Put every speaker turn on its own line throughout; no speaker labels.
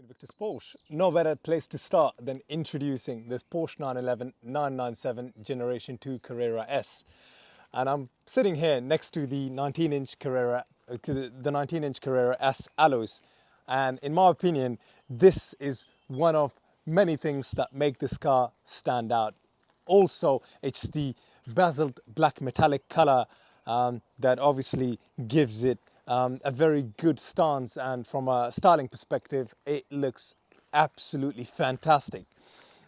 Invictus Porsche. No better place to start than introducing this Porsche 911 997 Generation 2 Carrera S. And I'm sitting here next to the 19-inch Carrera, the 19-inch Carrera S alloys. And in my opinion, this is one of many things that make this car stand out. Also, it's the bezeled black metallic color that obviously gives it a very good stance, and from a styling perspective, it looks absolutely fantastic.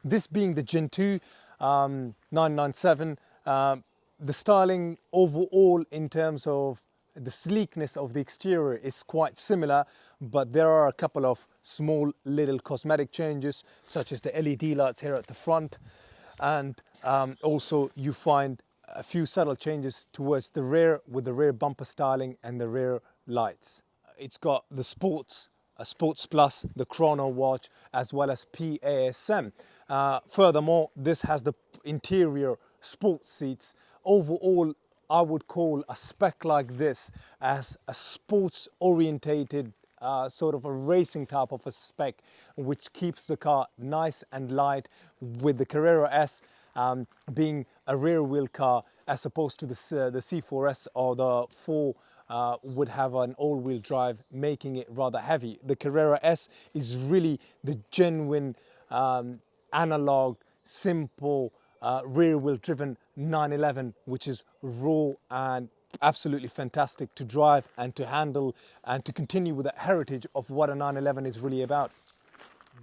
This being the Gen 2 997, the styling overall in terms of the sleekness of the exterior is quite similar, but there are a couple of small little cosmetic changes, such as the LED lights here at the front, and also you find a few subtle changes towards the rear with the rear bumper styling and the rear lights. It's got the Sports Plus, the chrono watch, as well as PASM. Furthermore, this has the interior sports seats. Overall, I would call a spec like this as a sports orientated sort of a racing type of a spec, which keeps the car nice and light, with the Carrera S being a rear wheel car, as opposed to the C4S or the 4 would have an all-wheel drive, making it rather heavy. The Carrera S is really the genuine analog, simple, rear-wheel driven 911, which is raw and absolutely fantastic to drive and to handle, and to continue with the heritage of what a 911 is really about.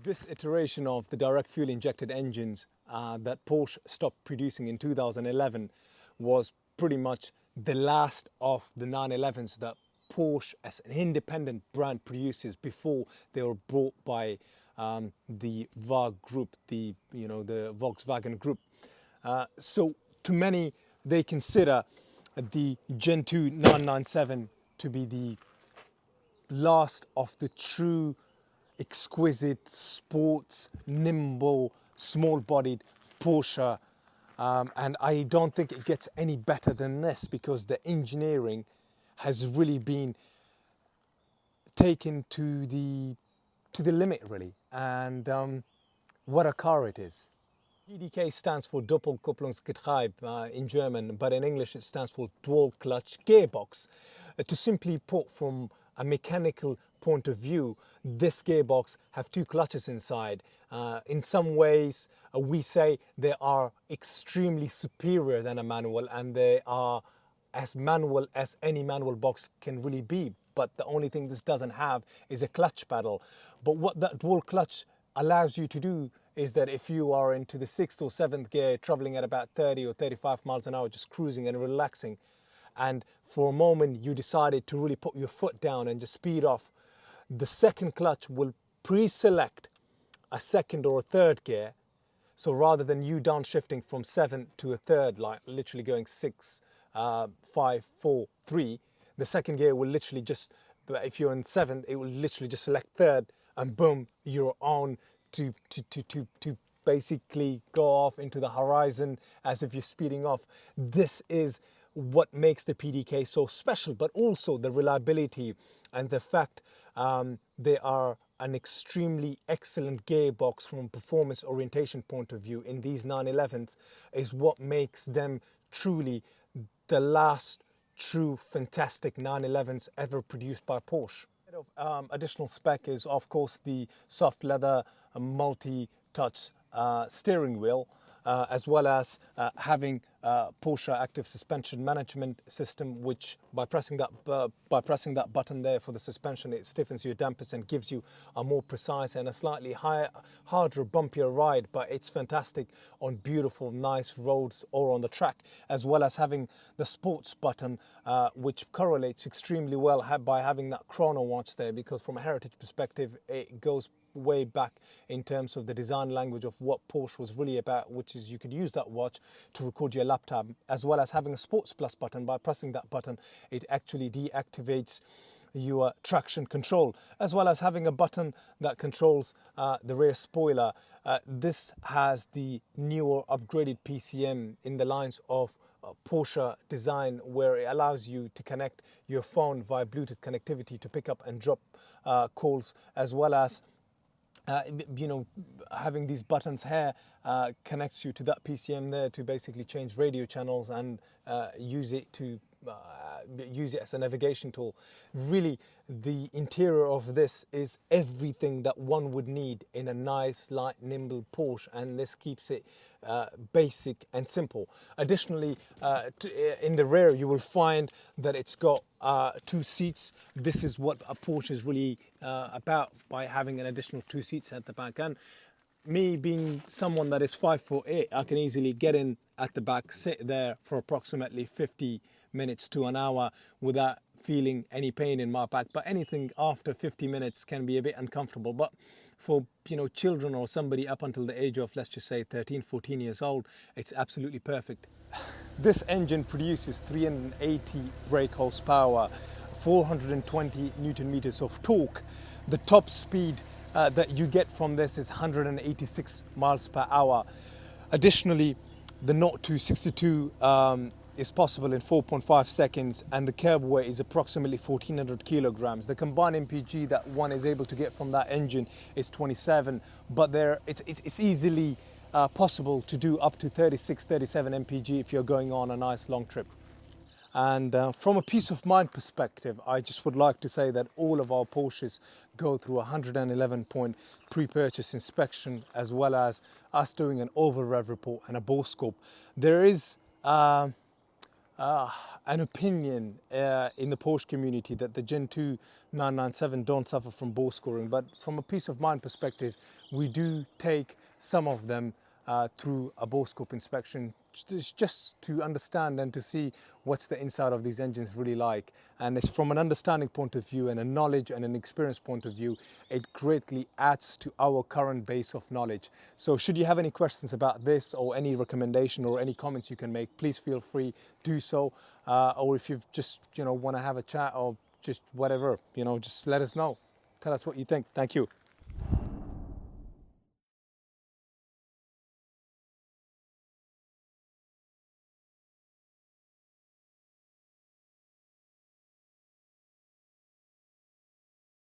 This iteration of the direct fuel injected engines that Porsche stopped producing in 2011 was pretty much the last of the 911s that Porsche as an independent brand produces before they were bought by the VAG group, the Volkswagen group. So to many, they consider the Gen 2 997 to be the last of the true exquisite sports, nimble, small-bodied Porsche. And I don't think it gets any better than this, because the engineering has really been taken to the limit, really. And what a car it is. PDK stands for Doppelkupplungsgetriebe in German, but in English it stands for dual clutch gearbox. To simply put, from a mechanical point of view, this gearbox have two clutches inside. In some ways, we say they are extremely superior than a manual, and they are as manual as any manual box can really be. But the only thing this doesn't have is a clutch pedal. But what that dual clutch allows you to do is that if you are into the 6th or 7th gear, traveling at about 30 or 35 miles an hour, just cruising and relaxing, and for a moment you decided to really put your foot down and just speed off, the second clutch will pre-select a 2nd or a 3rd gear. So rather than you downshifting from 7 to a 3rd, like literally going 6, 5, 4, 3, the 2nd gear will literally just, if you're in 7th, it will literally just select 3rd, and boom, you're on to basically go off into the horizon as if you're speeding off. This is what makes the PDK so special, but also the reliability and the fact they are an extremely excellent gearbox from a performance orientation point of view in these 911s is what makes them truly the last true fantastic 911s ever produced by Porsche. Additional spec is, of course, the soft leather multi-touch steering wheel, as well as having Porsche active suspension management system, which by pressing that button there for the suspension, it stiffens your dampers and gives you a more precise and a slightly harder, bumpier ride. But it's fantastic on beautiful, nice roads or on the track, as well as having the sports button, which correlates extremely well by having that chrono watch there, because from a heritage perspective, it goes way back in terms of the design language of what Porsche was really about, which is you could use that watch to record your laptop, as well as having a Sports Plus button. By pressing that button, it actually deactivates your traction control, as well as having a button that controls the rear spoiler. This has the newer upgraded PCM in the lines of Porsche design, where it allows you to connect your phone via Bluetooth connectivity to pick up and drop calls, as well as you know, having these buttons here connects you to that PCM there to basically change radio channels and use it as a navigation tool. Really, the interior of this is everything that one would need in a nice, light, nimble Porsche, and this keeps it basic and simple. Additionally, in the rear, you will find that it's got 2 seats. This is what a Porsche is really about, by having an additional 2 seats at the back. And me being someone that is 5'8", I can easily get in at the back, sit there for approximately 50 minutes to an hour without feeling any pain in my back. But anything after 50 minutes can be a bit uncomfortable. But for, you know, children or somebody up until the age of, let's just say 13, 14 years old, it's absolutely perfect. This engine produces 380 brake horsepower, 420 Newton meters of torque. The top speed that you get from this is 186 miles per hour. Additionally, the 0 to 62 is possible in 4.5 seconds, and the curb weight is approximately 1,400 kilograms. The combined MPG that one is able to get from that engine is 27, but it's easily possible to do up to 36, 37 MPG if you're going on a nice long trip. And from a peace of mind perspective, I just would like to say that all of our Porsches go through a 111-point pre-purchase inspection, as well as us doing an over-rev report and a bore scope. There is an opinion in the Porsche community that the Gen 2 997 don't suffer from bore scoring, but from a peace of mind perspective, we do take some of them through a bore scope inspection, just to understand and to see what's the inside of these engines really like. And it's from an understanding point of view and a knowledge and an experience point of view, it greatly adds to our current base of knowledge. So should you have any questions about this, or any recommendation or any comments you can make, please feel free, do so. Or if you've just, you know, want to have a chat or just whatever, you know, just let us know. Tell us what you think. Thank you.